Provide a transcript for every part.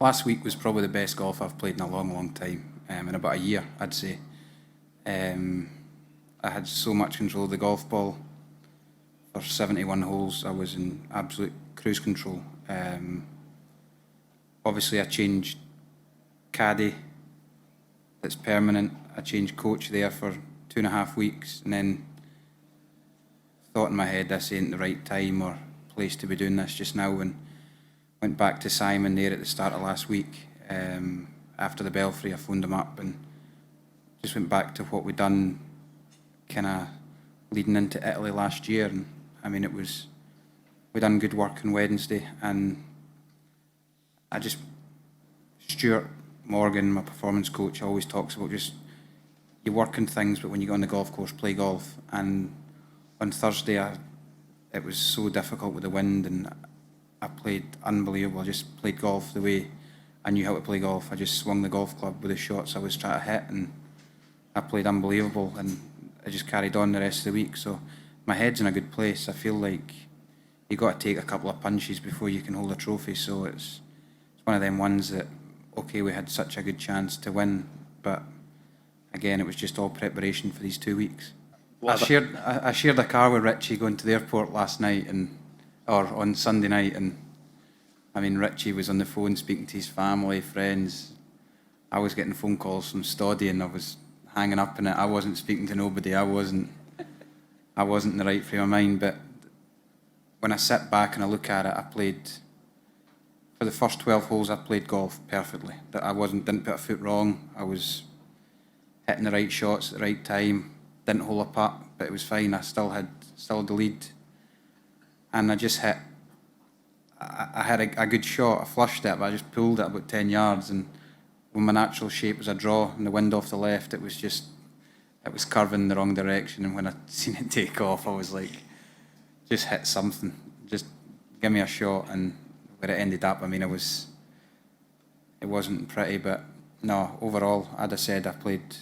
Last week was probably the best golf I've played in a long, long time, in about a year, I'd say. I had so much control of the golf ball. For 71 holes, I was in absolute cruise control. Obviously, I changed caddy, that's permanent. I changed coach there for 2.5 weeks, and then thought in my head this ain't the right time or place to be doing this just now, and went back to Simon there at the start of last week. After the Belfry, I phoned him up and just went back to what we'd done kind of leading into Italy last year. And I mean, we done good work on Wednesday, and Stuart Morgan, my performance coach, always talks about just you work on things, but when you go on the golf course, play golf. And on Thursday, it was so difficult with the wind, and I played unbelievable. I just played golf the way I knew how to play golf. I just swung the golf club with the shots I was trying to hit, and I played unbelievable, and I just carried on the rest of the week. So my head's in a good place. I feel like you got to take a couple of punches before you can hold a trophy. So it's one of them ones that, okay, we had such a good chance to win, but again, it was just all preparation for these 2 weeks. I shared a car with Richie going to the airport last night, or on Sunday night, and I mean, Richie was on the phone speaking to his family, friends. I was getting phone calls from Stoddy, and I was hanging up in it. I wasn't speaking to nobody. I wasn't in the right frame of mind. But when I sit back and I look at it, I played for the first 12 holes. I played golf perfectly. That I didn't put a foot wrong. I was hitting the right shots at the right time. Didn't hole a putt, but it was fine. I still had the lead, and I just hit. I had a good shot. I flushed it, but I just pulled it about 10 yards. And when my natural shape was a draw and the wind off the left, it was curving the wrong direction. And when I seen it take off, I was like, just hit something. Just give me a shot. And where it ended up, I mean, it wasn't pretty, but no, overall, as I said, I played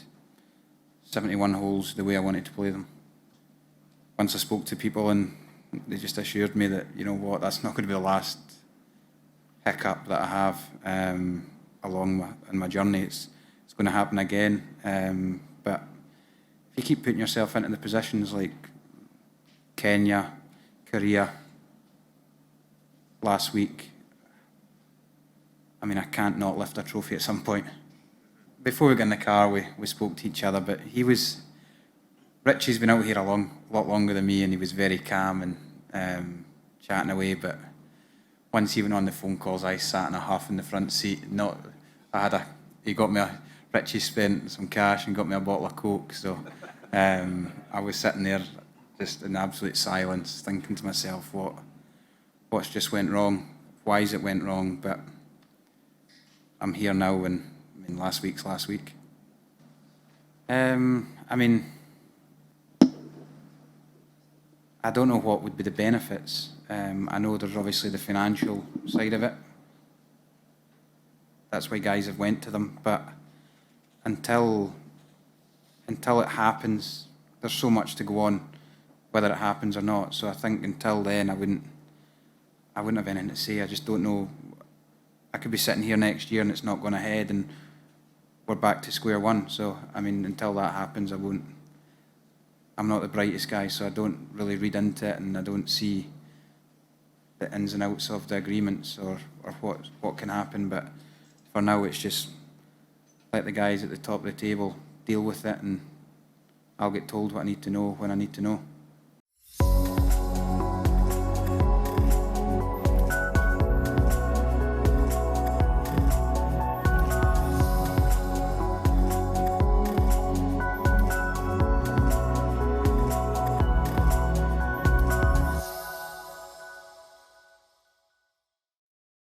71 holes the way I wanted to play them. Once I spoke to people, and they just assured me that, you know what, that's not going to be the last hiccup that I have along in my journey. It's going to happen again. But if you keep putting yourself into the positions like Kenya, Korea, last week, I mean, I can't not lift a trophy at some point. Before we got in the car, we spoke to each other, but Richie's been out here a lot longer than me, and he was very calm and chatting away. But once he went on the phone calls, I sat in a huff in the front seat. Richie spent some cash and got me a bottle of Coke. So I was sitting there just in absolute silence, thinking to myself, what's just went wrong? Why has it went wrong? But I'm here now, and I mean, last week's last week. I mean, I don't know what would be the benefits. I know there's obviously the financial side of it. That's why guys have went to them. But until it happens, there's so much to go on, whether it happens or not. So I think until then, I wouldn't have anything to say. I just don't know. I could be sitting here next year and it's not going ahead, and we're back to square one. So I mean, until that happens, I'm not the brightest guy, so I don't really read into it, and I don't see the ins and outs of the agreements or what can happen. But for now, it's just let the guys at the top of the table deal with it, and I'll get told what I need to know when I need to know.